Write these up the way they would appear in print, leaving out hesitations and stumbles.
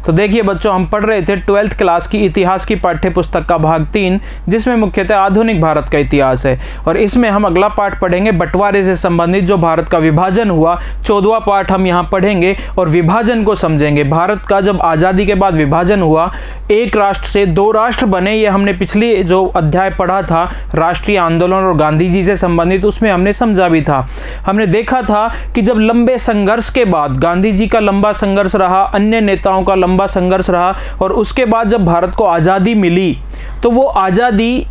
तो देखिए बच्चों, हम पढ़ रहे थे 12th क्लास की इतिहास की पाठ्य पुस्तक का भाग 3, जिसमें मुख्यतः आधुनिक भारत का इतिहास है। और इसमें हम अगला पाठ पढ़ेंगे बंटवारे से संबंधित, जो भारत का विभाजन हुआ। 14वां पाठ हम यहाँ पढ़ेंगे और विभाजन को समझेंगे। भारत का जब आज़ादी के बाद विभाजन हुआ, एक राष्ट्र से दो राष्ट्र बने, ये हमने पिछली जो अध्याय पढ़ा था राष्ट्रीय आंदोलन और गांधी जी से संबंधित, उसमें हमने समझा भी था। हमने देखा था कि जब लंबे संघर्ष के बाद, गांधी जी का लंबा संघर्ष रहा, अन्य नेताओं का लंबा संघर्ष रहा, और उसके बाद जब भारत को आज़ादी मिली तो वो आज़ादी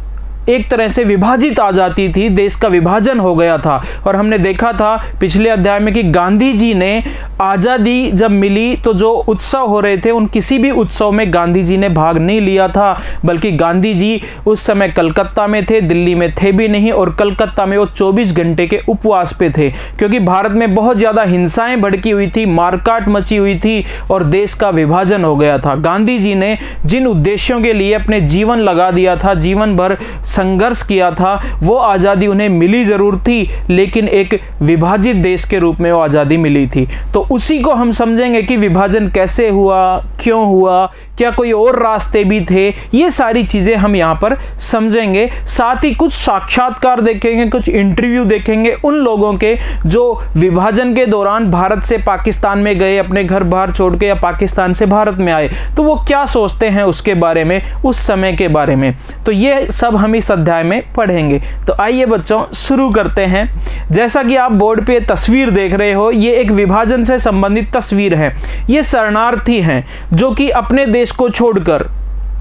एक तरह से विभाजित आज़ादी थी, देश का विभाजन हो गया था। और हमने देखा था पिछले अध्याय में कि गांधी जी ने आज़ादी जब मिली तो जो उत्सव हो रहे थे, उन किसी भी उत्सव में गांधी जी ने भाग नहीं लिया था, बल्कि गांधी जी उस समय कलकत्ता में थे, दिल्ली में थे भी नहीं। और कलकत्ता में वो 24 घंटे के उपवास पे थे, क्योंकि भारत में बहुत ज़्यादा हिंसाएं भड़की हुई थी, मारकाट मची हुई थी और देश का विभाजन हो गया था। गांधी जी ने जिन उद्देश्यों के लिए अपने जीवन लगा दिया था, जीवन भर संघर्ष किया था, वो आज़ादी उन्हें मिली जरूर थी, लेकिन एक विभाजित देश के रूप में वो आज़ादी मिली थी। तो उसी को हम समझेंगे कि विभाजन कैसे हुआ, क्यों हुआ, क्या कोई और रास्ते भी थे, ये सारी चीज़ें हम यहाँ पर समझेंगे। साथ ही कुछ साक्षात्कार देखेंगे, कुछ इंटरव्यू देखेंगे उन लोगों के जो विभाजन के दौरान भारत से पाकिस्तान में गए, अपने घर बाहर छोड़ के, या पाकिस्तान से भारत में आए, तो वो क्या सोचते हैं उसके बारे में, उस समय के बारे में। तो ये सब हम इस अध्याय में पढ़ेंगे। तो आइए बच्चों शुरू करते हैं। जैसा कि आप बोर्ड पे तस्वीर देख रहे हो, ये एक विभाजन से संबंधित तस्वीर है। ये शरणार्थी हैं जो कि अपने देश को छोड़कर,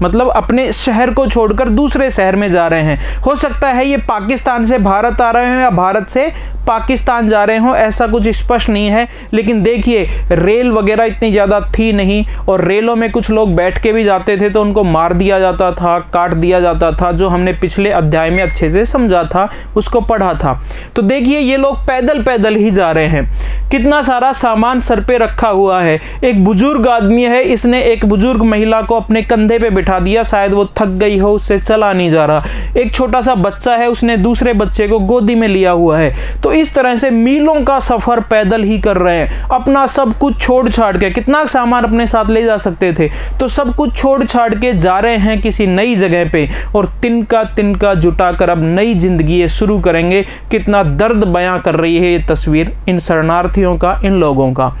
मतलब अपने शहर को छोड़कर दूसरे शहर में जा रहे हैं। हो सकता है ये पाकिस्तान से भारत आ रहे हो या भारत से पाकिस्तान जा रहे हो, ऐसा कुछ स्पष्ट नहीं है। लेकिन देखिए, रेल वगैरह इतनी ज़्यादा थी नहीं, और रेलों में कुछ लोग बैठ के भी जाते थे तो उनको मार दिया जाता था, काट दिया जाता था, जो हमने पिछले अध्याय में अच्छे से समझा था, उसको पढ़ा था। तो देखिए, ये लोग पैदल पैदल ही जा रहे हैं। कितना सारा सामान सर पे रखा हुआ है। एक बुजुर्ग आदमी है, इसने एक बुजुर्ग महिला को अपने कंधे पे बिठा दिया, शायद वो थक गई हो, उससे चला नहीं जा रहा। एक छोटा सा बच्चा है, उसने दूसरे बच्चे को गोदी में लिया हुआ है। तो इस तरह से मीलों का सफर पैदल ही कर रहे हैं, अपना सब कुछ छोड़ छाड़ के। कितना सामान अपने साथ ले जा सकते थे, तो सब कुछ छोड़ छाड़ के जा रहे हैं किसी नई जगह पे, और तिनका तिनका जुटाकर अब नई जिंदगी ये शुरू करेंगे। कितना दर्द बयां कर रही है ये तस्वीर इन शरणार्थियों का, इन लोगों का।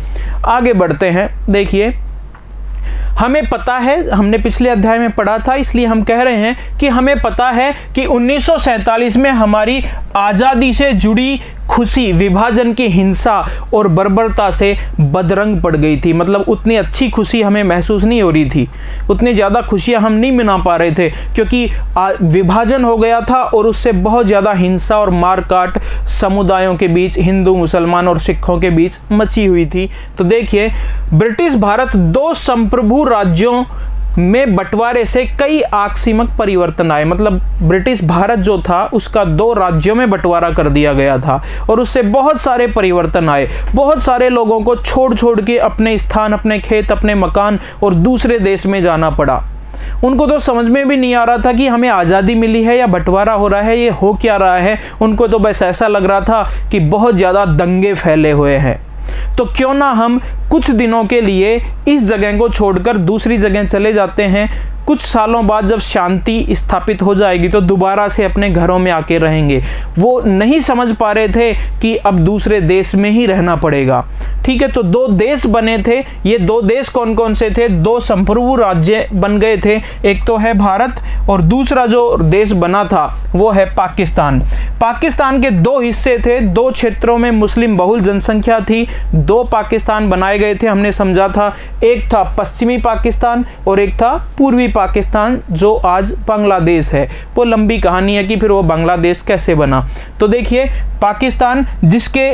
आगे बढ़ते हैं। देखिए, हमें पता है, हमने पिछले अध्याय में पढ़ा था, इसलिए हम कह रहे हैं कि हमें पता है कि 1947 में हमारी आज़ादी से जुड़ी खुशी विभाजन की हिंसा और बर्बरता से बदरंग पड़ गई थी। मतलब उतनी अच्छी खुशी हमें महसूस नहीं हो रही थी, उतनी ज़्यादा खुशियां हम नहीं मना पा रहे थे, क्योंकि विभाजन हो गया था और उससे बहुत ज़्यादा हिंसा और मारकाट समुदायों के बीच, हिंदू, मुसलमान और सिखों के बीच मची हुई थी। तो देखिए, ब्रिटिश भारत दो संप्रभु राज्यों में बंटवारे से कई आकस्मिक परिवर्तन आए। मतलब ब्रिटिश भारत जो था उसका दो राज्यों में बंटवारा कर दिया गया था, और उससे बहुत सारे परिवर्तन आए। बहुत सारे लोगों को छोड़ छोड़ के अपने स्थान, अपने खेत, अपने मकान और दूसरे देश में जाना पड़ा। उनको तो समझ में भी नहीं आ रहा था कि हमें आज़ादी मिली है या बंटवारा हो रहा है, ये हो क्या रहा है। उनको तो बस ऐसा लग रहा था कि बहुत ज़्यादा दंगे फैले हुए हैं। तो क्यों ना हम कुछ दिनों के लिए इस जगह को छोड़कर दूसरी जगह चले जाते हैं। कुछ सालों बाद जब शांति स्थापित हो जाएगी तो दोबारा से अपने घरों में आके रहेंगे। वो नहीं समझ पा रहे थे कि अब दूसरे देश में ही रहना पड़ेगा। ठीक है, तो दो देश बने थे। ये दो देश कौन कौन से थे? दो संप्रभु राज्य बन गए थे। एक तो है भारत, और दूसरा जो देश बना था वो है पाकिस्तान। पाकिस्तान के दो हिस्से थे, दो क्षेत्रों में मुस्लिम बहुल जनसंख्या थी। दो पाकिस्तान बनाए गए थे, हमने समझा था। एक था पश्चिमी पाकिस्तान और एक था पूर्वी पाकिस्तान, जो आज बांग्लादेश है। वो लंबी कहानी है कि फिर वो बांग्लादेश कैसे बना। तो देखिए, पाकिस्तान जिसके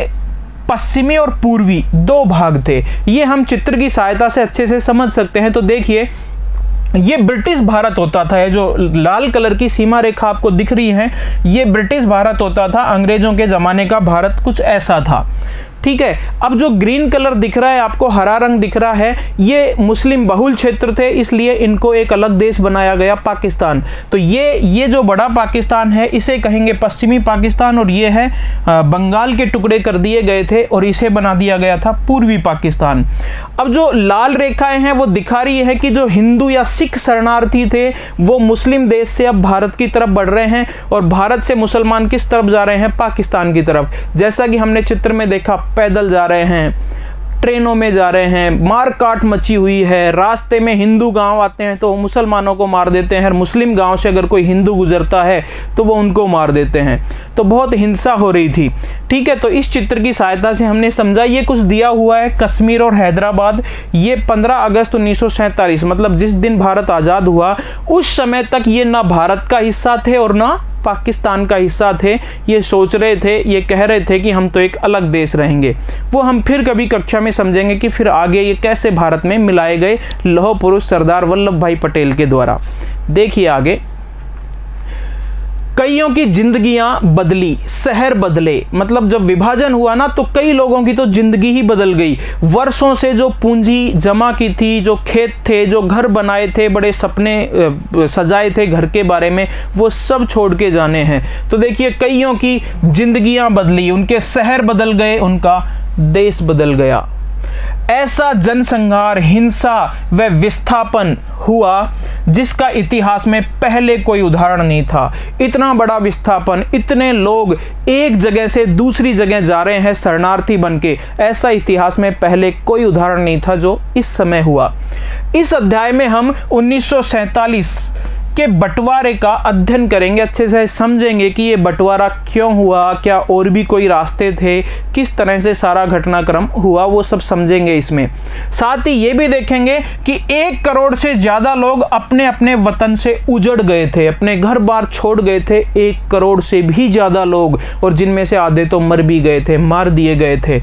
पश्चिमी और पूर्वी दो भाग थे, ये हम चित्र की सहायता से अच्छे से समझ सकते हैं। तो देखिए, ये ब्रिटिश भारत होता था। ये जो लाल कलर की सीमा रेखा आपको दिख रही है, ये ब्रिटिश भारत होता था। अंग्रेजों के ज़माने का भारत कुछ ऐसा था। ठीक है। अब जो ग्रीन कलर दिख रहा है आपको, हरा रंग दिख रहा है, ये मुस्लिम बहुल क्षेत्र थे, इसलिए इनको एक अलग देश बनाया गया, पाकिस्तान। तो ये जो बड़ा पाकिस्तान है इसे कहेंगे पश्चिमी पाकिस्तान, और ये है बंगाल के टुकड़े कर दिए गए थे और इसे बना दिया गया था पूर्वी पाकिस्तान। अब जो लाल रेखाएं हैं वो दिखा रही है कि जो हिंदू या सिख शरणार्थी थे वो मुस्लिम देश से अब भारत की तरफ बढ़ रहे हैं, और भारत से मुसलमान किस तरफ जा रहे हैं, पाकिस्तान की तरफ। जैसा कि हमने चित्र में देखा, पैदल जा रहे हैं, ट्रेनों में जा रहे हैं, मार काट मची हुई है, रास्ते में हिंदू गांव आते हैं तो मुसलमानों को मार देते हैं, मुस्लिम गांव से अगर कोई हिंदू गुजरता है तो वो उनको मार देते हैं। तो बहुत हिंसा हो रही थी, ठीक है। तो इस चित्र की सहायता से हमने समझा, ये कुछ दिया हुआ है कश्मीर और हैदराबाद। ये 15 अगस्त 1947 मतलब जिस दिन भारत आज़ाद हुआ उस समय तक ये ना भारत का हिस्सा थे और ना पाकिस्तान का हिस्सा थे। ये सोच रहे थे, ये कह रहे थे कि हम तो एक अलग देश रहेंगे। वो हम फिर कभी कक्षा में समझेंगे कि फिर आगे ये कैसे भारत में मिलाए गए लौह पुरुष सरदार वल्लभ भाई पटेल के द्वारा। देखिए आगे, कईयों की जिंदगियां बदली, शहर बदले। मतलब जब विभाजन हुआ ना तो कई लोगों की तो जिंदगी ही बदल गई। वर्षों से जो पूंजी जमा की थी, जो खेत थे, जो घर बनाए थे, बड़े सपने सजाए थे घर के बारे में, वो सब छोड़ के जाने हैं। तो देखिए, कईयों की जिंदगियां बदली, उनके शहर बदल गए, उनका देश बदल गया। ऐसा जनसंहार, हिंसा व विस्थापन हुआ जिसका इतिहास में पहले कोई उदाहरण नहीं था। इतना बड़ा विस्थापन, इतने लोग एक जगह से दूसरी जगह जा रहे हैं शरणार्थी बनके, ऐसा इतिहास में पहले कोई उदाहरण नहीं था जो इस समय हुआ। इस अध्याय में हम 1947 के बंटवारे का अध्ययन करेंगे, अच्छे से समझेंगे कि ये बंटवारा क्यों हुआ, क्या और भी कोई रास्ते थे, किस तरह से सारा घटनाक्रम हुआ, वो सब समझेंगे इसमें। साथ ही ये भी देखेंगे कि 1 करोड़ से ज़्यादा लोग अपने अपने वतन से उजड़ गए थे, अपने घर बार छोड़ गए थे, 1 करोड़ से भी ज़्यादा लोग, और जिनमें से आधे तो मर भी गए थे, मार दिए गए थे।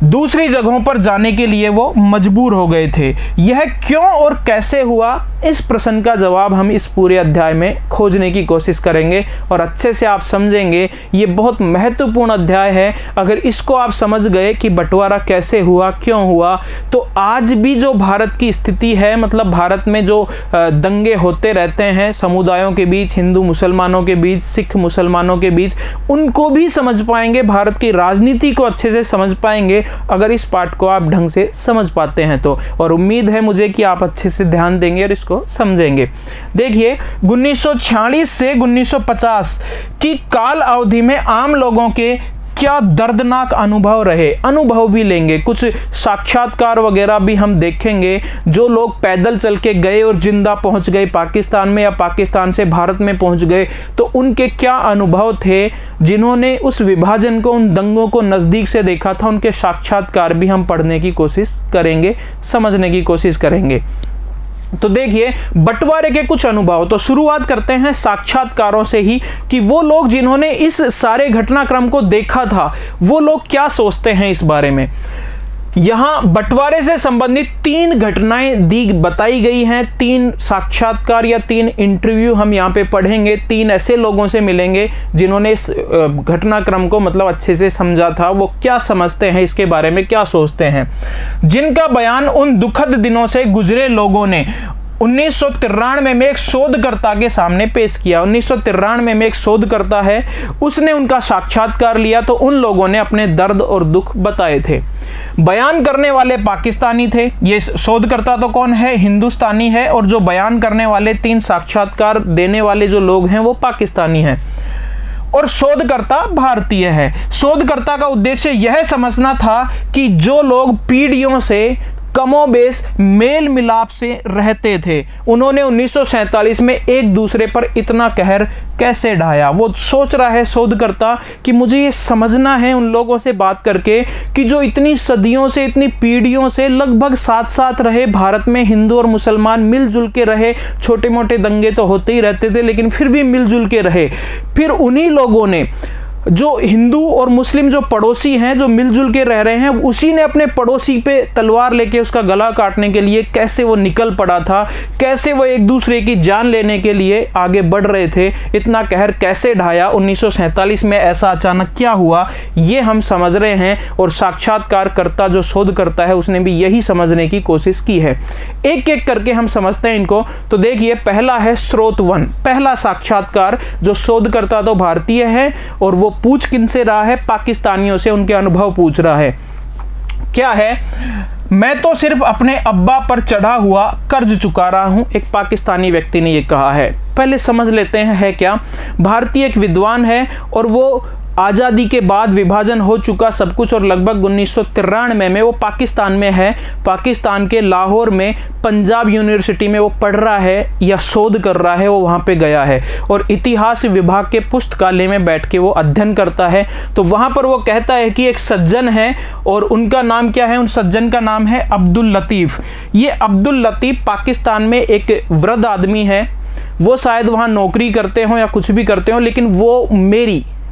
दूसरी जगहों पर जाने के लिए वो मजबूर हो गए थे। यह क्यों और कैसे हुआ, इस प्रश्न का जवाब हम इस पूरे अध्याय में खोजने की कोशिश करेंगे, और अच्छे से आप समझेंगे। ये बहुत महत्वपूर्ण अध्याय है। अगर इसको आप समझ गए कि बंटवारा कैसे हुआ, क्यों हुआ, तो आज भी जो भारत की स्थिति है, मतलब भारत में जो दंगे होते रहते हैं समुदायों के बीच, हिंदू मुसलमानों के बीच, सिख मुसलमानों के बीच, उनको भी समझ पाएंगे, भारत की राजनीति को अच्छे से समझ पाएंगे अगर इस पाठ को आप ढंग से समझ पाते हैं तो। और उम्मीद है मुझे कि आप अच्छे से ध्यान देंगे और इसको समझेंगे। देखिए, 1946 से 1950 की काल अवधि में आम लोगों के क्या दर्दनाक अनुभव रहे, अनुभव भी लेंगे, कुछ साक्षात्कार वगैरह भी हम देखेंगे। जो लोग पैदल चल के गए और जिंदा पहुंच गए पाकिस्तान में, या पाकिस्तान से भारत में पहुंच गए, तो उनके क्या अनुभव थे, जिन्होंने उस विभाजन को, उन दंगों को नज़दीक से देखा था, उनके साक्षात्कार भी हम पढ़ने की कोशिश करेंगे, समझने की कोशिश करेंगे। तो देखिए, बंटवारे के कुछ अनुभव। तो शुरुआत करते हैं साक्षात्कारों से ही, कि वो लोग जिन्होंने इस सारे घटनाक्रम को देखा था वो लोग क्या सोचते हैं इस बारे में। यहाँ बंटवारे से संबंधित 3 घटनाएं बताई गई हैं, 3 साक्षात्कार या 3 इंटरव्यू हम यहाँ पे पढ़ेंगे। 3 ऐसे लोगों से मिलेंगे जिन्होंने इस घटनाक्रम को मतलब अच्छे से समझा था, वो क्या समझते हैं इसके बारे में, क्या सोचते हैं, जिनका बयान उन दुखद दिनों से गुजरे लोगों ने 1993 में एक शोधकर्ता के सामने पेश किया। 1993 में एक शोधकर्ता है, उसने उनका साक्षात्कार लिया, तो उन लोगों ने अपने दर्द और दुख बताए थे। बयान करने वाले पाकिस्तानी थे। ये शोधकर्ता तो कौन है, हिंदुस्तानी है, और जो बयान करने वाले 3 साक्षात्कार देने वाले जो लोग हैं वो पाकिस्तानी हैं, और शोधकर्ता भारतीय है। शोधकर्ता का उद्देश्य यह समझना था कि जो लोग पीढ़ियों से कमोबेश मेल मिलाप से रहते थे, उन्होंने 1947 में एक दूसरे पर इतना कहर कैसे ढाया। वो सोच रहा है शोधकर्ता कि मुझे ये समझना है उन लोगों से बात करके कि जो इतनी सदियों से, इतनी पीढ़ियों से लगभग साथ साथ रहे, भारत में हिंदू और मुसलमान मिलजुल के रहे, छोटे मोटे दंगे तो होते ही रहते थे लेकिन फिर भी मिलजुल के रहे। फिर उन्हीं लोगों ने जो हिंदू और मुस्लिम जो पड़ोसी हैं, जो मिलजुल के रह रहे हैं, उसी ने अपने पड़ोसी पे तलवार लेके उसका गला काटने के लिए कैसे वो निकल पड़ा था, कैसे वो एक दूसरे की जान लेने के लिए आगे बढ़ रहे थे, इतना कहर कैसे ढाया, 1947 में ऐसा अचानक क्या हुआ, ये हम समझ रहे हैं। और साक्षात्कारकर्ता जो शोध करता है उसने भी यही समझने की कोशिश की है। एक एक करके हम समझते हैं इनको। तो देखिए, पहला है स्रोत 1, पहला साक्षात्कार जो शोधकर्ता तो भारतीय है और वो पूछ किनसे रहा है, पाकिस्तानियों से, उनके अनुभव पूछ रहा है। क्या है, मैं तो सिर्फ अपने अब्बा पर चढ़ा हुआ कर्ज चुका रहा हूं, एक पाकिस्तानी व्यक्ति ने ये कहा है। पहले समझ लेते हैं है क्या। भारतीय एक विद्वान है और वो आज़ादी के बाद विभाजन हो चुका सब कुछ और लगभग 1993 में वो पाकिस्तान में है। पाकिस्तान के लाहौर में पंजाब यूनिवर्सिटी में वो पढ़ रहा है या शोध कर रहा है, वो वहाँ पे गया है और इतिहास विभाग के पुस्तकालय में बैठ के वो अध्ययन करता है। तो वहाँ पर वो कहता है कि एक सज्जन है और उनका नाम क्या है, उन सज्जन का नाम है अब्दुल लतीफ़। ये अब्दुल लतीफ़ पाकिस्तान में एक वृद्ध आदमी है, वो शायद वहाँ नौकरी करते हों या कुछ भी करते हों, लेकिन वो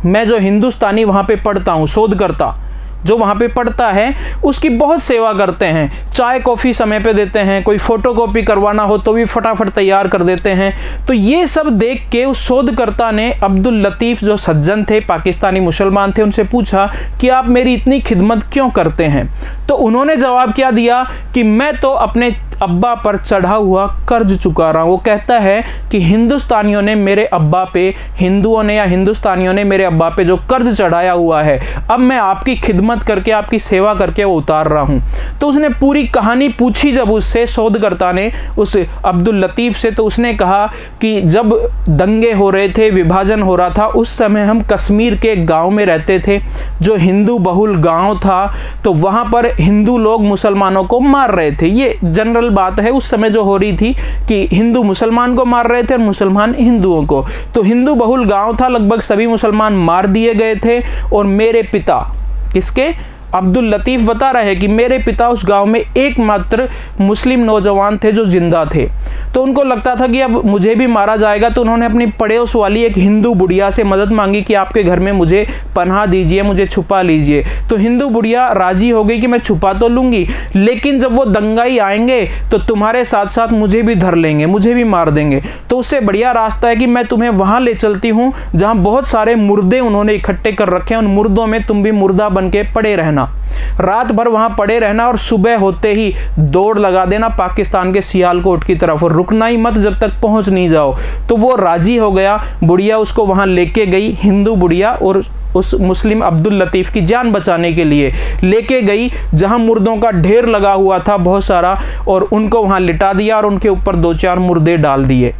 मैं जो हिंदुस्तानी वहाँ पे पढ़ता हूँ, शोधकर्ता जो वहाँ पे पढ़ता है, उसकी बहुत सेवा करते हैं। चाय कॉफ़ी समय पे देते हैं, कोई फ़ोटोकॉपी करवाना हो तो भी फटाफट तैयार कर देते हैं। तो ये सब देख के उस शोधकर्ता ने अब्दुल लतीफ़ जो सज्जन थे, पाकिस्तानी मुसलमान थे, उनसे पूछा कि आप मेरी इतनी खिदमत क्यों करते हैं। तो उन्होंने जवाब क्या दिया कि मैं तो अपने अब्बा पर चढ़ा हुआ कर्ज चुका रहा हूँ। वो कहता है कि हिंदुस्तानियों ने मेरे अब्बा पे, हिंदुओं ने या हिंदुस्तानियों ने मेरे अब्बा पे जो कर्ज चढ़ाया हुआ है, अब मैं आपकी खिदमत करके, आपकी सेवा करके वो उतार रहा हूँ। तो उसने पूरी कहानी पूछी जब उससे, शोधकर्ता ने उस अब्दुल लतीफ़ से, तो उसने कहा कि जब दंगे हो रहे थे, विभाजन हो रहा था, उस समय हम कश्मीर के गाँव में रहते थे, जो हिंदू बहुल गाँव था। तो वहाँ पर हिंदू लोग मुसलमानों को मार रहे थे। ये जनरल बात है उस समय जो हो रही थी कि हिंदू मुसलमान को मार रहे थे और मुसलमान हिंदुओं को। तो हिंदू बहुल गांव था, लगभग सभी मुसलमान मार दिए गए थे। और मेरे पिता, किसके, अब्दुल लतीफ़ बता रहे हैं कि मेरे पिता उस गांव में एकमात्र मुस्लिम नौजवान थे जो जिंदा थे। तो उनको लगता था कि अब मुझे भी मारा जाएगा। तो उन्होंने अपनी पड़ोस वाली एक हिंदू बुढ़िया से मदद मांगी कि आपके घर में मुझे पनाह दीजिए, मुझे छुपा लीजिए। तो हिंदू बुढ़िया राजी हो गई कि मैं छुपा तो लूँगी, लेकिन जब वो दंगाई आएंगे तो तुम्हारे साथ साथ मुझे भी धर लेंगे, मुझे भी मार देंगे। तो उससे बढ़िया रास्ता है कि मैं तुम्हें वहाँ ले चलती हूँ जहाँ बहुत सारे मुर्दे उन्होंने इकट्ठे कर रखे हैं, उन मुर्दों में तुम भी मुर्दा बन के पड़े रहना, रात भर वहां पड़े रहना और सुबह होते ही दौड़ लगा देना पाकिस्तान के सियालकोट की तरफ और रुकना ही मत जब तक पहुंच नहीं जाओ। तो वो राजी हो गया। बुढ़िया उसको वहां लेके गई, हिंदू बुढ़िया, और उस मुस्लिम अब्दुल लतीफ़ की जान बचाने के लिए लेके गई जहां मुर्दों का ढेर लगा हुआ था बहुत सारा, और उनको वहां लिटा दिया और उनके ऊपर 2-4 मुर्दे डाल दिए।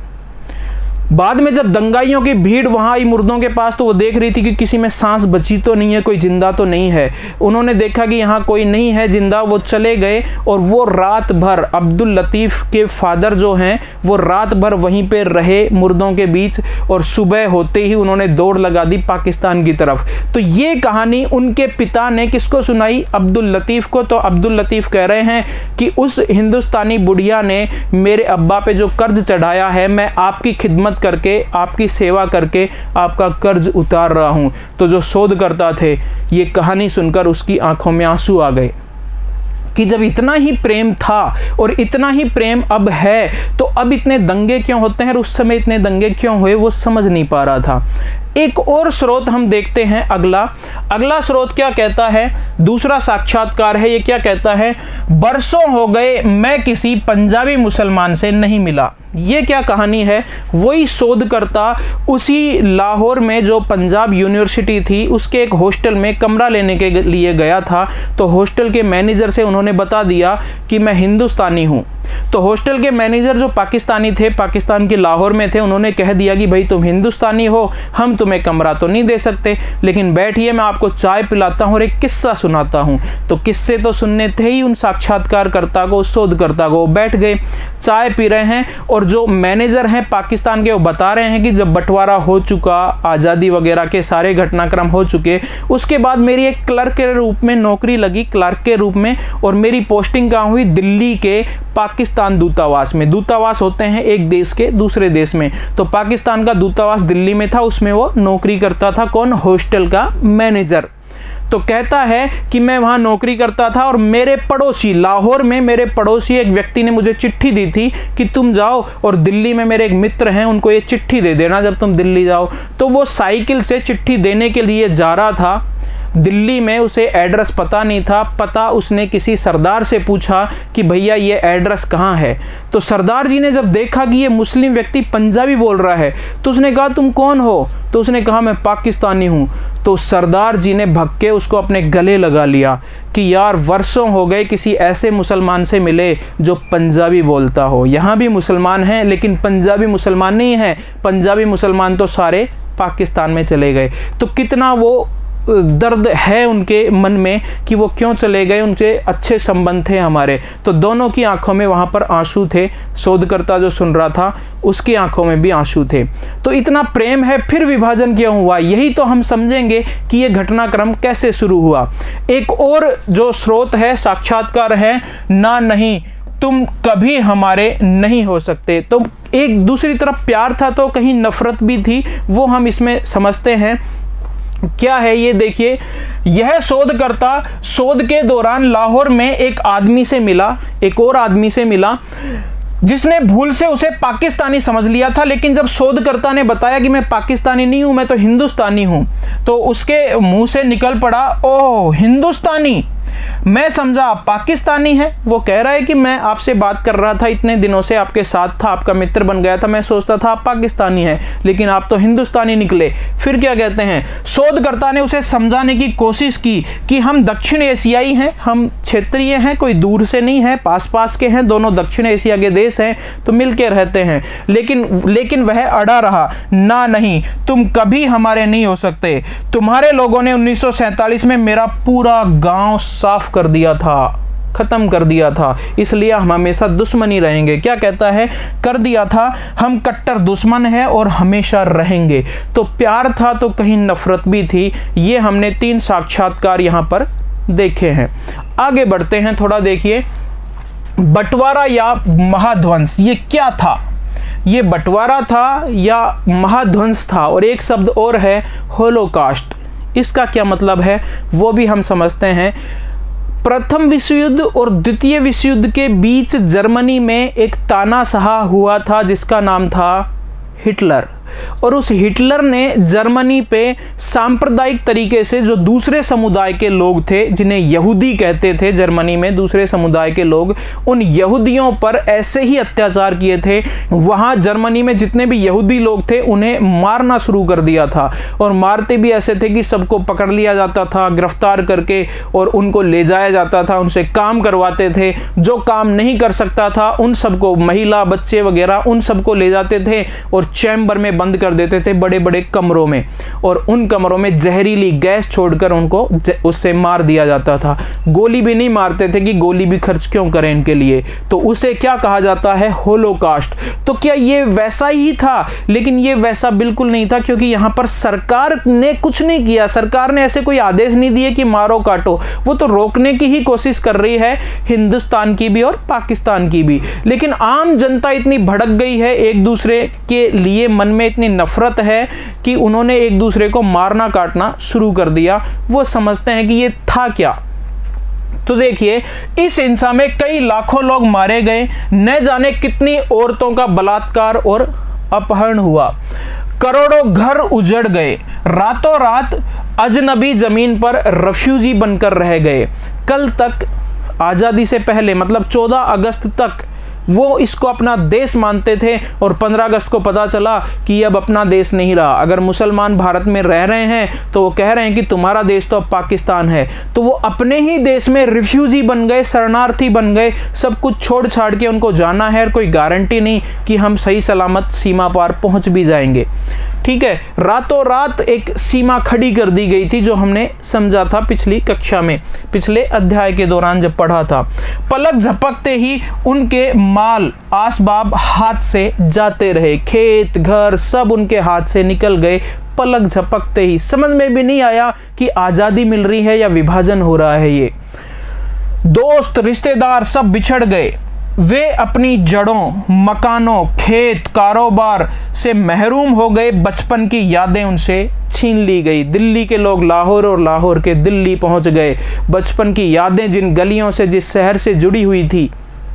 बाद में जब दंगाइयों की भीड़ वहाँ आई मुर्दों के पास, तो वो देख रही थी कि किसी में सांस बची तो नहीं है, कोई जिंदा तो नहीं है। उन्होंने देखा कि यहाँ कोई नहीं है जिंदा, वो चले गए और वो रात भर, अब्दुल लतीफ़ के फादर जो हैं वो रात भर वहीं पे रहे मुर्दों के बीच, और सुबह होते ही उन्होंने दौड़ लगा दी पाकिस्तान की तरफ। तो ये कहानी उनके पिता ने किसको सुनाई, अब्दुल लतीफ़ को। तो अब्दुल लतीफ़ कह रहे हैं कि उस हिंदुस्तानी बुढ़िया ने मेरे अब्बा पे जो कर्ज चढ़ाया है, मैं आपकी खिदमत करके, आपकी सेवा करके आपका कर्ज उतार रहा हूं। तो जो शोधकर्ता थे, ये कहानी सुनकर उसकी आंखों में आंसू आ गए कि जब इतना ही प्रेम था और इतना ही प्रेम अब है, तो अब इतने दंगे क्यों होते हैं और उस समय इतने दंगे क्यों हुए, वो समझ नहीं पा रहा था। एक और स्रोत हम देखते हैं, अगला स्रोत क्या कहता है, दूसरा साक्षात्कार है। ये क्या कहता है, बरसों हो गए मैं किसी पंजाबी मुसलमान से नहीं मिला। ये क्या कहानी है, वही शोधकर्ता उसी लाहौर में जो पंजाब यूनिवर्सिटी थी उसके एक हॉस्टल में कमरा लेने के लिए गया था। तो हॉस्टल के मैनेजर से उन्होंने बता दिया कि मैं हिंदुस्तानी हूँ। तो हॉस्टल के मैनेजर जो पाकिस्तानी थे, पाकिस्तान के लाहौर में थे, उन्होंने कह दिया कि भाई तुम हिंदुस्तानी हो, हम तुम्हें कमरा तो नहीं दे सकते, लेकिन बैठिए मैं आपको चाय पिलाता हूँ और एक किस्सा सुनाता हूँ। तो किस्से तो सुनने थे ही उन साक्षात्कारकर्ता को, शोधकर्ता को। बैठ गए, चाय पी रहे हैं, और जो मैनेजर हैं पाकिस्तान के, वो बता रहे हैं कि जब बंटवारा हो चुका, आज़ादी वगैरह के सारे घटनाक्रम हो चुके, उसके बाद मेरी एक क्लर्क के रूप में नौकरी लगी, क्लर्क के रूप में, और मेरी पोस्टिंग कहाँ हुई, दिल्ली के पाकिस्तान दूतावास में। दूतावास होते हैं एक देश के दूसरे देश में, तो पाकिस्तान का दूतावास दिल्ली में था, उसमें वो वो नौकरी करता था। कौन? हॉस्टल का मैनेजर। तो कहता है कि मैं वहाँ नौकरी करता था और मेरे पड़ोसी, लाहौर में मेरे पड़ोसी एक व्यक्ति ने मुझे चिट्ठी दी थी कि तुम जाओ और दिल्ली में मेरे एक मित्र हैं, उनको ये चिट्ठी दे देना जब तुम दिल्ली जाओ। तो वो साइकिल से चिट्ठी देने के लिए जा रहा था दिल्ली में, उसे एड्रेस पता नहीं था। पता उसने किसी सरदार से पूछा कि भैया ये एड्रेस कहाँ है। तो सरदार जी ने जब देखा कि ये मुस्लिम व्यक्ति पंजाबी बोल रहा है तो उसने कहा तुम कौन हो? तो उसने कहा मैं पाकिस्तानी हूँ। तो सरदार जी ने भग के उसको अपने गले लगा लिया कि यार वर्षों हो गए किसी ऐसे मुसलमान से मिले जो पंजाबी बोलता हो। यहाँ भी मुसलमान हैं लेकिन पंजाबी मुसलमान नहीं है, पंजाबी मुसलमान तो सारे पाकिस्तान में चले गए। तो कितना वो दर्द है उनके मन में कि वो क्यों चले गए, उनसे अच्छे संबंध थे हमारे। तो दोनों की आंखों में वहाँ पर आंसू थे। शोधकर्ता जो सुन रहा था उसकी आंखों में भी आंसू थे। तो इतना प्रेम है, फिर विभाजन क्यों हुआ? यही तो हम समझेंगे कि ये घटनाक्रम कैसे शुरू हुआ। एक और जो स्रोत है, साक्षात्कार है, ना नहीं तुम कभी हमारे नहीं हो सकते। तो एक दूसरी तरफ प्यार था तो कहीं नफरत भी थी, वो हम इसमें समझते हैं। क्या है ये देखिए, यह शोधकर्ता शोध के दौरान लाहौर में एक आदमी से मिला, एक और आदमी से मिला जिसने भूल से उसे पाकिस्तानी समझ लिया था। लेकिन जब शोधकर्ता ने बताया कि मैं पाकिस्तानी नहीं हूं, मैं तो हिंदुस्तानी हूं, तो उसके मुंह से निकल पड़ा ओह हिंदुस्तानी। मैं समझा आप पाकिस्तानी है। वो कह रहा है कि मैं आपसे बात कर रहा था, इतने दिनों से आपके साथ था, आपका मित्र बन गया था, मैं सोचता था आप पाकिस्तानी हैं लेकिन आप तो हिंदुस्तानी निकले। फिर क्या कहते हैं, शोधकर्ता ने उसे समझाने की कोशिश की कि हम दक्षिण एशियाई हैं, हम क्षेत्रीय हैं, कोई दूर से नहीं है, पास पास के हैं, दोनों दक्षिण एशिया के देश हैं तो मिल के रहते हैं। लेकिन वह अड़ा रहा, ना नहीं तुम कभी हमारे नहीं हो सकते। तुम्हारे लोगों ने 1947 में मेरा पूरा गाँव साफ कर दिया था, खत्म कर दिया था, इसलिए हम हमेशा दुश्मनी रहेंगे। क्या कहता है, कर दिया था, हम कट्टर दुश्मन हैं और हमेशा रहेंगे। तो प्यार था तो कहीं नफरत भी थी। ये हमने 3 साक्षात्कार यहाँ पर देखे हैं। आगे बढ़ते हैं थोड़ा। देखिए बंटवारा या महाध्वंस, ये क्या था? ये बंटवारा था या महाध्वंस था? और एक शब्द और है होलोकास्ट। इसका क्या मतलब है वो भी हम समझते हैं। प्रथम विश्व युद्ध और द्वितीय विश्व युद्ध के बीच जर्मनी में एक तानाशाह हुआ था जिसका नाम था हिटलर। और उस हिटलर ने जर्मनी पे सांप्रदायिक तरीके से जो दूसरे समुदाय के लोग थे, जिन्हें यहूदी कहते थे जर्मनी में, दूसरे समुदाय के लोग, उन यहूदियों पर ऐसे ही अत्याचार किए थे। वहाँ जर्मनी में जितने भी यहूदी लोग थे उन्हें मारना शुरू कर दिया था। और मारते भी ऐसे थे कि सबको पकड़ लिया जाता था गिरफ्तार करके और उनको ले जाया जाता था, उनसे काम करवाते थे। जो काम नहीं कर सकता था उन सबको, महिला बच्चे वगैरह, उन सबको ले जाते थे और चैम्बर में बंद कर देते थे, बड़े बड़े कमरों में, और उन कमरों में जहरीली गैस छोड़कर उनको उससे मार दिया जाता था। गोली भी नहीं मारते थे कि गोली भी खर्च क्यों करें इनके लिए। तो उसे क्या कहा जाता है, होलोकास्ट। तो क्या ये वैसा ही था? लेकिन ये वैसा बिल्कुल नहीं था, क्योंकि यहां पर सरकार ने कुछ नहीं किया। सरकार ने ऐसे कोई आदेश नहीं दिए कि मारो काटो, वो तो रोकने की ही कोशिश कर रही है, हिंदुस्तान की भी और पाकिस्तान की भी। लेकिन आम जनता इतनी भड़क गई है, एक दूसरे के लिए मन में इतनी नफरत है कि उन्होंने एक दूसरे को मारना काटना शुरू कर दिया। वो समझते हैं कि ये था क्या। तो देखिए इस हिंसा में कई लाखों लोग मारे गए, न जाने कितनी औरतों का बलात्कार और अपहरण हुआ, करोड़ों घर उजड़ गए, रातों रात अजनबी जमीन पर रेफ्यूजी बनकर रह गए। कल तक आज़ादी से पहले, मतलब 14 अगस्त तक वो इसको अपना देश मानते थे, और 15 अगस्त को पता चला कि अब अपना देश नहीं रहा। अगर मुसलमान भारत में रह रहे हैं तो वो कह रहे हैं कि तुम्हारा देश तो अब पाकिस्तान है। तो वो अपने ही देश में रिफ्यूजी बन गए, शरणार्थी बन गए। सब कुछ छोड़ छाड़ के उनको जाना है, और कोई गारंटी नहीं कि हम सही सलामत सीमा पार पहुंच भी जाएंगे। ठीक है, रातों रात एक सीमा खड़ी कर दी गई थी, जो हमने समझा था पिछली कक्षा में, पिछले अध्याय के दौरान जब पढ़ा था। पलक झपकते ही उनके माल आसबाब हाथ से जाते रहे, खेत घर सब उनके हाथ से निकल गए पलक झपकते ही। समझ में भी नहीं आया कि आज़ादी मिल रही है या विभाजन हो रहा है। ये दोस्त रिश्तेदार सब बिछड़ गए, वे अपनी जड़ों, मकानों, खेत, कारोबार से महरूम हो गए। बचपन की यादें उनसे छीन ली गई। दिल्ली के लोग लाहौर और लाहौर के दिल्ली पहुंच गए। बचपन की यादें जिन गलियों से, जिस शहर से जुड़ी हुई थी,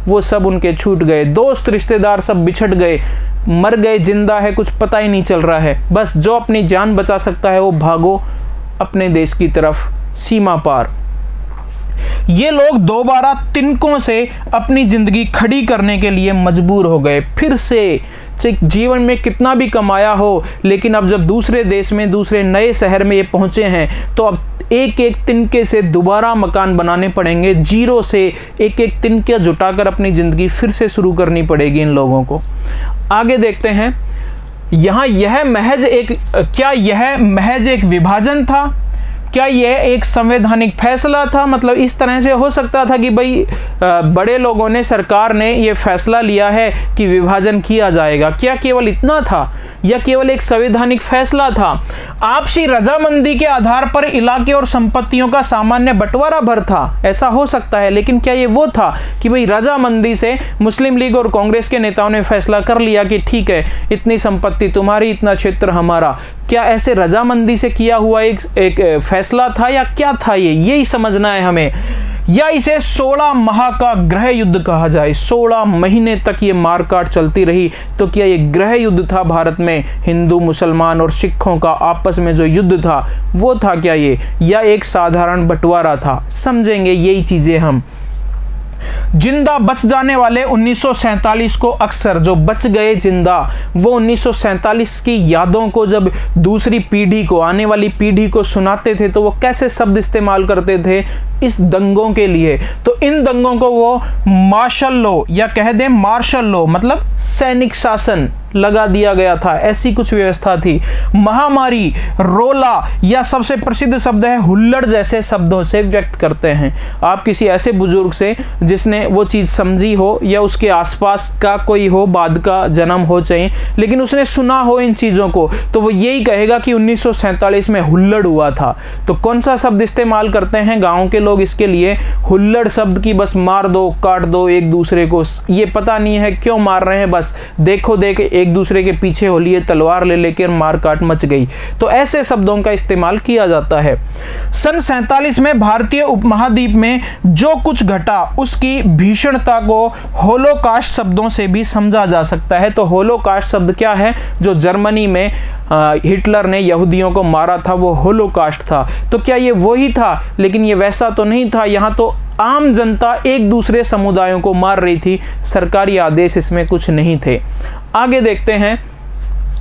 वो सब उनके छूट गए। दोस्त रिश्तेदार सब बिछड़ गए। मर गए, जिंदा है कुछ पता ही नहीं चल रहा है। बस जो अपनी जान बचा सकता है वो भागो अपने देश की तरफ, सीमा पार। ये लोग दोबारा तिनकों से अपनी जिंदगी खड़ी करने के लिए मजबूर हो गए। फिर से जीवन में कितना भी कमाया हो, लेकिन अब जब दूसरे देश में, दूसरे नए शहर में ये पहुंचे हैं, तो अब एक एक तिनके से दोबारा मकान बनाने पड़ेंगे। जीरो से एक एक तिनके जुटाकर अपनी ज़िंदगी फिर से शुरू करनी पड़ेगी इन लोगों को। आगे देखते हैं। यहाँ यह महज एक विभाजन था? क्या यह एक संवैधानिक फैसला था? मतलब इस तरह से हो सकता था कि भाई बड़े लोगों ने, सरकार ने ये फैसला लिया है कि विभाजन किया जाएगा। क्या केवल इतना था या केवल एक संवैधानिक फैसला था? आपसी रजामंदी के आधार पर इलाके और संपत्तियों का सामान्य बंटवारा भर था, ऐसा हो सकता है। लेकिन क्या ये वो था कि भाई रजामंदी से मुस्लिम लीग और कांग्रेस के नेताओं ने फैसला कर लिया कि ठीक है, इतनी संपत्ति तुम्हारी, इतना क्षेत्र हमारा? क्या ऐसे रजामंदी से किया हुआ एक फैसला था या क्या था? यही समझना है हमें। या इसे 16 माह का गृह युद्ध कहा जाए? 16 महीने तक ये मारकाट चलती रही। तो क्या ये गृह युद्ध था भारत में? हिंदू, मुसलमान और सिखों का आपस में जो युद्ध था वो था क्या ये, या एक साधारण बंटवारा था? समझेंगे यही चीजें हम। जिंदा बच जाने वाले 1947 को, अक्सर जो बच गए जिंदा, वो 1947 की यादों को जब दूसरी पीढ़ी को, आने वाली पीढ़ी को सुनाते थे, तो वो कैसे शब्द इस्तेमाल करते थे इस दंगों के लिए? तो इन दंगों को वो मार्शल लॉ, या कह दें मार्शल लॉ, मतलब सैनिक शासन लगा दिया गया था। ऐसी कुछ व्यवस्था थी। महामारी, रोला, या सबसे प्रसिद्ध शब्द है हुल्लड़ जैसे शब्दों से व्यक्त करते हैं। आप किसी ऐसे बुजुर्ग से जिसने वो चीज़ समझी हो, या उसके आसपास का कोई हो, बाद का जन्म हो चाहिए, लेकिन उसने सुना हो इन चीज़ों को, तो वो यही कहेगा कि 1947 में हुल्लड़ हुआ था। तो कौन सा शब्द इस्तेमाल करते हैं गाँव के लोग इसके लिए? हुल्लड़ शब्द की बस मार दो, काट दो एक दूसरे को। ये पता नहीं है क्यों मार रहे हैं, बस देखो देख एक दूसरे के पीछे हो लिए, तलवार ले लेकर मारकाट मच गई। तो ऐसे शब्दों का इस्तेमाल किया जाता है। सन 47 में भारतीय उपमहाद्वीप में जो कुछ घटा, उसकी भीषणता को होलोकास्ट शब्दों से भी समझा जा सकता है। तो होलोकास्ट शब्द क्या है? जो जर्मनी में हिटलर ने यहूदियों को मारा था, वो होलोकास्ट था। तो क्या ये वही था? लेकिन ये वैसा तो नहीं था। यहाँ तो आम जनता एक दूसरे समुदायों को मार रही थी, सरकारी आदेश इसमें कुछ नहीं थे। आगे देखते हैं।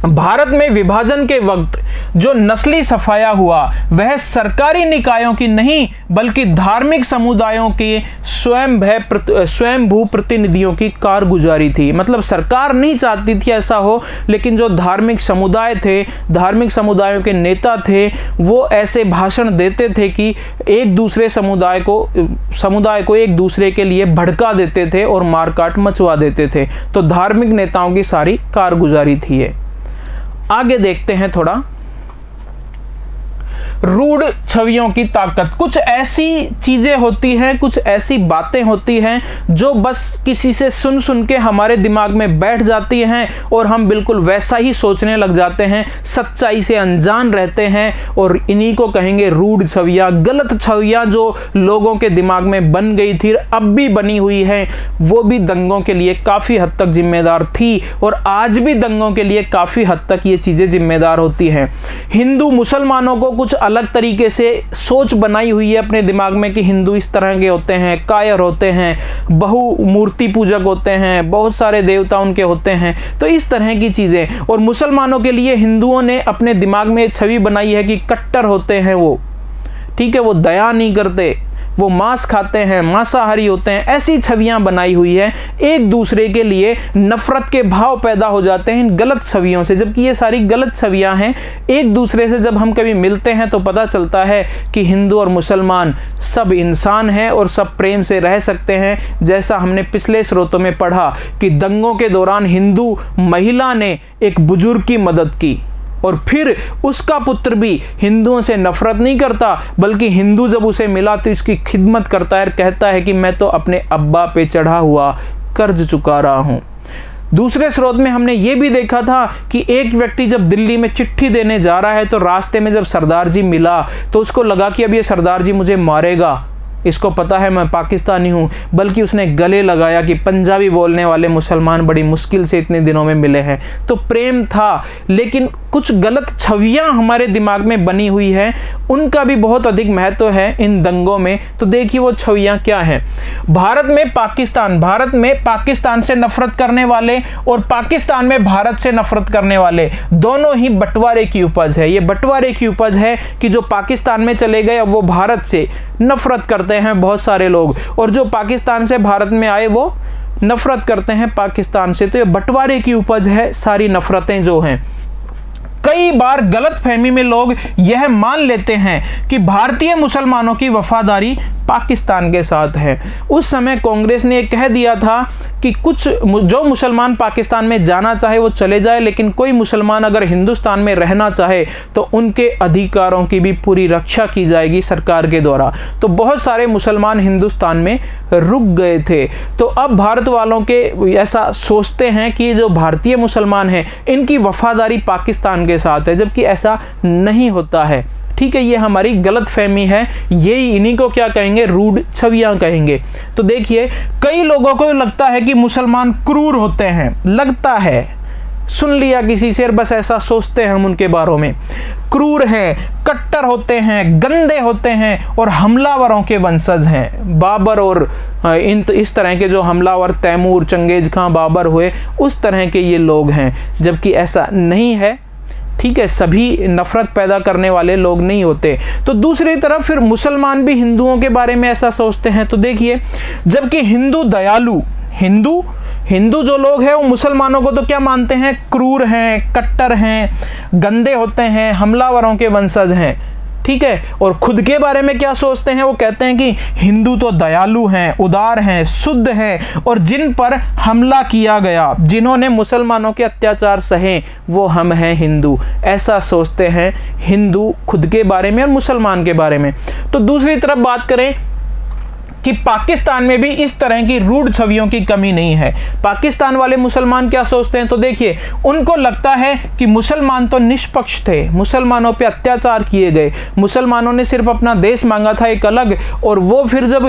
भारत में विभाजन के वक्त जो नस्ली सफाया हुआ, वह सरकारी निकायों की नहीं, बल्कि धार्मिक समुदायों के स्वयंभू प्रतिनिधियों की कारगुजारी थी। मतलब सरकार नहीं चाहती थी ऐसा हो, लेकिन जो धार्मिक समुदाय थे, धार्मिक समुदायों के नेता थे, वो ऐसे भाषण देते थे कि एक दूसरे समुदाय को एक दूसरे के लिए भड़का देते थे और मारकाट मचवा देते थे। तो धार्मिक नेताओं की सारी कारगुजारी थी ये। आगे देखते हैं थोड़ा। रूढ़ छवियों की ताकत। कुछ ऐसी चीजें होती हैं, कुछ ऐसी बातें होती हैं जो बस किसी से सुन सुन के हमारे दिमाग में बैठ जाती हैं और हम बिल्कुल वैसा ही सोचने लग जाते हैं, सच्चाई से अनजान रहते हैं, और इन्हीं को कहेंगे रूढ़ छवियां, गलत छवियां जो लोगों के दिमाग में बन गई थी, अब भी बनी हुई हैं। वो भी दंगों के लिए काफ़ी हद तक जिम्मेदार थी, और आज भी दंगों के लिए काफ़ी हद तक ये चीज़ें जिम्मेदार होती हैं। हिंदू मुसलमानों को कुछ अलग तरीके से सोच बनाई हुई है अपने दिमाग में कि हिंदू इस तरह के होते हैं, कायर होते हैं, बहु मूर्ति पूजक होते हैं, बहुत सारे देवता उनके होते हैं, तो इस तरह की चीज़ें। और मुसलमानों के लिए हिंदुओं ने अपने दिमाग में छवि बनाई है कि कट्टर होते हैं वो, ठीक है, वो दया नहीं करते, वो मांस खाते हैं, मांसाहारी होते हैं, ऐसी छवियां बनाई हुई है। एक दूसरे के लिए नफरत के भाव पैदा हो जाते हैं इन गलत छवियों से, जबकि ये सारी गलत छवियां हैं। एक दूसरे से जब हम कभी मिलते हैं तो पता चलता है कि हिंदू और मुसलमान सब इंसान हैं और सब प्रेम से रह सकते हैं। जैसा हमने पिछले स्रोतों में पढ़ा कि दंगों के दौरान हिंदू महिला ने एक बुजुर्ग की मदद की, और फिर उसका पुत्र भी हिंदुओं से नफरत नहीं करता, बल्कि हिंदू जब उसे मिला तो इसकी खिदमत करता है, कहता है कि मैं तो अपने अब्बा पे चढ़ा हुआ कर्ज चुका रहा हूँ। दूसरे स्रोत में हमने ये भी देखा था कि एक व्यक्ति जब दिल्ली में चिट्ठी देने जा रहा है तो रास्ते में जब सरदार जी मिला तो उसको लगा कि अब ये सरदार जी मुझे मारेगा, इसको पता है मैं पाकिस्तानी हूँ, बल्कि उसने गले लगाया कि पंजाबी बोलने वाले मुसलमान बड़ी मुश्किल से इतने दिनों में मिले हैं। तो प्रेम था, लेकिन कुछ गलत छवियां हमारे दिमाग में बनी हुई हैं, उनका भी बहुत अधिक महत्व है इन दंगों में। तो देखिए वो छवियां क्या हैं। भारत में पाकिस्तान से नफरत करने वाले और पाकिस्तान में भारत से नफरत करने वाले दोनों ही बंटवारे की उपज है। ये बंटवारे की उपज है कि जो पाकिस्तान में चले गए अब वो भारत से नफरत करते हैं बहुत सारे लोग, और जो पाकिस्तान से भारत में आए वो नफरत करते हैं पाकिस्तान से। तो ये बंटवारे की उपज है सारी नफरतें जो हैं। कई बार गलतफहमी में लोग यह मान लेते हैं कि भारतीय मुसलमानों की वफादारी पाकिस्तान के साथ है। उस समय कांग्रेस ने कह दिया था कि कुछ जो मुसलमान पाकिस्तान में जाना चाहे वो चले जाए, लेकिन कोई मुसलमान अगर हिंदुस्तान में रहना चाहे तो उनके अधिकारों की भी पूरी रक्षा की जाएगी सरकार के द्वारा। तो बहुत सारे मुसलमान हिंदुस्तान में रुक गए थे। तो अब भारत वालों के ऐसा सोचते हैं कि जो भारतीय मुसलमान हैं इनकी वफादारी पाकिस्तान के साथ है, जबकि ऐसा नहीं होता है। ठीक है, ये हमारी गलत फहमी है, यही इन्हीं को क्या कहेंगे, रूढ़ छवियां कहेंगे। तो देखिए कई लोगों को लगता है कि मुसलमान क्रूर होते हैं, लगता है, सुन लिया किसी से, बस ऐसा सोचते हैं हम उनके बारे में। क्रूर हैं, कट्टर होते हैं, गंदे होते हैं और हमलावरों के वंशज हैं। बाबर और इस तरह के जो हमलावर तैमूर, चंगेज खां, बाबर हुए, उस तरह के ये लोग हैं, जबकि ऐसा नहीं है। ठीक है, सभी नफरत पैदा करने वाले लोग नहीं होते। तो दूसरी तरफ फिर मुसलमान भी हिंदुओं के बारे में ऐसा सोचते हैं। तो देखिए, जबकि हिंदू दयालु, हिंदू जो लोग हैं वो मुसलमानों को तो क्या मानते हैं, क्रूर हैं, कट्टर हैं, गंदे होते हैं, हमलावरों के वंशज हैं। ठीक है, और खुद के बारे में क्या सोचते हैं, वो कहते हैं कि हिंदू तो दयालु हैं, उदार हैं, शुद्ध हैं, और जिन पर हमला किया गया, जिन्होंने मुसलमानों के अत्याचार सहे, वो हम हैं हिंदू। ऐसा सोचते हैं हिंदू खुद के बारे में और मुसलमान के बारे में। तो दूसरी तरफ बात करें कि पाकिस्तान में भी इस तरह की रूढ़ छवियों की कमी नहीं है। पाकिस्तान वाले मुसलमान क्या सोचते हैं, तो देखिए उनको लगता है कि मुसलमान तो निष्पक्ष थे, मुसलमानों पे अत्याचार किए गए, मुसलमानों ने सिर्फ अपना देश मांगा था एक अलग, और वो फिर जब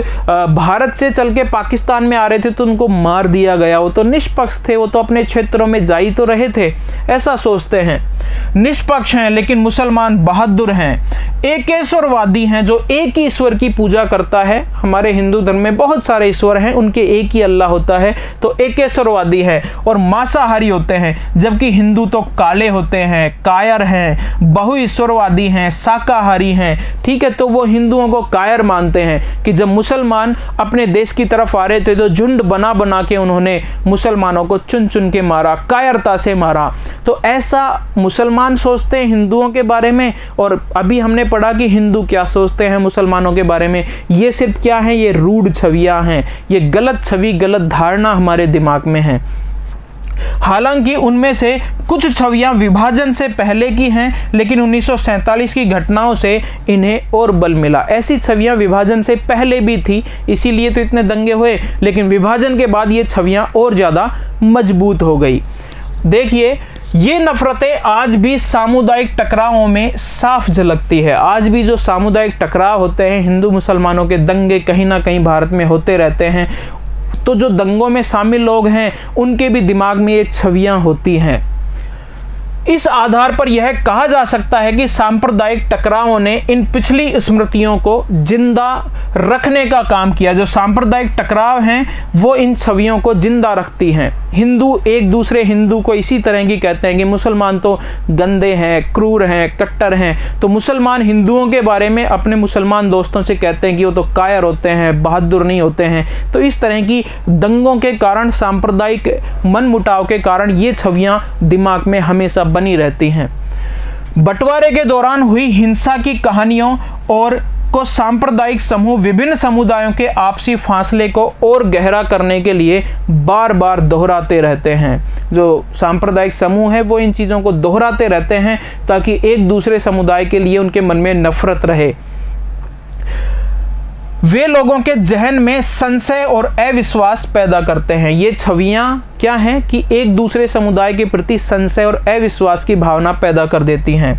भारत से चल के पाकिस्तान में आ रहे थे तो उनको मार दिया गया। वो तो निष्पक्ष थे, वो तो अपने क्षेत्रों में जा ही तो रहे थे। ऐसा सोचते हैं, निष्पक्ष हैं, लेकिन मुसलमान बहादुर हैं, एकेश्वरवादी हैं, जो एक ही ईश्वर की पूजा करता है। हमारे हिंदू धर्म में बहुत सारे ईश्वर हैं, उनके एक ही अल्लाह होता है, तो एकेश्वरवादी है और मांसाहारी होते हैं। जबकि हिंदू तो काले होते हैं, कायर हैं, बहुईश्वरवादी हैं, शाकाहारी हैं। ठीक है, तो वो हिंदुओं को कायर मानते हैं कि जब मुसलमान अपने देश की तरफ आ रहे थे तो झुंड बना बना के उन्होंने मुसलमानों को चुन चुन के मारा, कायरता से मारा। तो ऐसा मुसलमान सोचते हैं हिंदुओं के बारे में। और अभी हमने पढ़ा कि हिंदू क्या सोचते हैं मुसलमानों के बारे में। ये सिर्फ क्या है, ये रूढ़ छवियां हैं, ये गलत छवि, गलत धारणा हमारे दिमाग में है। हालांकि उनमें से कुछ छवियां विभाजन से पहले की हैं, लेकिन 1947 की घटनाओं से इन्हें और बल मिला। ऐसी छवियां विभाजन से पहले भी थी, इसीलिए तो इतने दंगे हुए, लेकिन विभाजन के बाद ये छवियां और ज़्यादा मजबूत हो गई। देखिए, ये नफरतें आज भी सामुदायिक टकरावों में साफ झलकती है। आज भी जो सामुदायिक टकराव होते हैं, हिंदू मुसलमानों के दंगे कहीं ना कहीं भारत में होते रहते हैं। तो जो दंगों में शामिल लोग हैं उनके भी दिमाग में ये छवियां होती हैं। इस आधार पर यह कहा जा सकता है कि सांप्रदायिक टकरावों ने इन पिछली स्मृतियों को जिंदा रखने का काम किया। जो सांप्रदायिक टकराव हैं वो इन छवियों को जिंदा रखती हैं। हिंदू एक दूसरे हिंदू को इसी तरह की कहते हैं कि मुसलमान तो गंदे हैं, क्रूर हैं, कट्टर हैं। तो मुसलमान हिंदुओं के बारे में अपने मुसलमान दोस्तों से कहते हैं कि वो तो कायर होते हैं, बहादुर नहीं होते हैं। तो इस तरह की दंगों के कारण, सांप्रदायिक मनमुटाव के कारण ये छवियां दिमाग में हमेशा बनी रहती हैं। बंटवारे के दौरान हुई हिंसा की कहानियों और को सांप्रदायिक समूह विभिन्न समुदायों के आपसी फासले को और गहरा करने के लिए बार बार दोहराते रहते हैं। जो सांप्रदायिक समूह है वो इन चीज़ों को दोहराते रहते हैं ताकि एक दूसरे समुदाय के लिए उनके मन में नफरत रहे। वे लोगों के जहन में संशय और अविश्वास पैदा करते हैं। ये छवियां क्या हैं कि एक दूसरे समुदाय के प्रति संशय और अविश्वास की भावना पैदा कर देती हैं।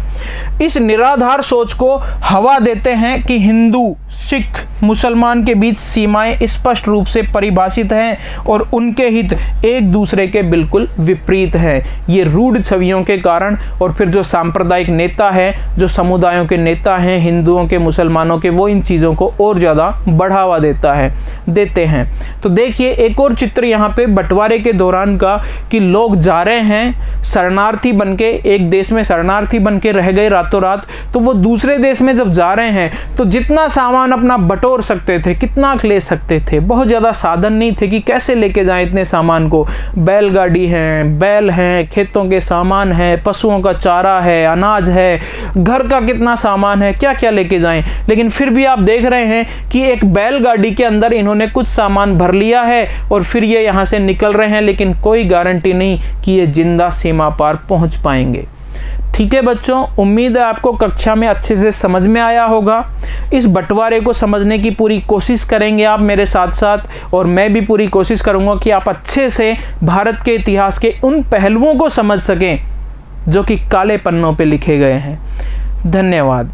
इस निराधार सोच को हवा देते हैं कि हिंदू, सिख, मुसलमान के बीच सीमाएं स्पष्ट रूप से परिभाषित हैं और उनके हित एक दूसरे के बिल्कुल विपरीत हैं। ये रूढ़ छवियों के कारण और फिर जो सांप्रदायिक नेता है, जो समुदायों के नेता हैं, हिंदुओं के, मुसलमानों के, वो इन चीज़ों को और ज़्यादा बढ़ावा देते हैं। तो देखिए एक और चित्र यहाँ पे बंटवारे के दौरान का कि लोग जा रहे हैं शरणार्थी बनके, एक देश में शरणार्थी बनके रह गए रातों रात, तो वो दूसरे देश में जब जा रहे हैं तो जितना सामान अपना बटोर सकते थे, कितना ले सकते थे, बहुत ज़्यादा साधन नहीं थे कि कैसे लेके जाएं इतने सामान को। बैलगाड़ी हैं, बैल हैं, खेतों के सामान है, पशुओं का चारा है, अनाज है, घर का कितना सामान है, क्या क्या लेके जाएं। लेकिन फिर भी आप देख रहे हैं कि एक बैलगाड़ी के अंदर इन्होंने कुछ सामान भर लिया है और फिर ये यहाँ से निकल रहे हैं, लेकिन कोई गारंटी नहीं कि ये जिंदा सीमा पार पहुँच पाएंगे। ठीक है बच्चों, उम्मीद है आपको कक्षा में अच्छे से समझ में आया होगा। इस बंटवारे को समझने की पूरी कोशिश करेंगे आप मेरे साथ साथ, और मैं भी पूरी कोशिश करूंगा कि आप अच्छे से भारत के इतिहास के उन पहलुओं को समझ सकें जो कि काले पन्नों पे लिखे गए हैं। धन्यवाद।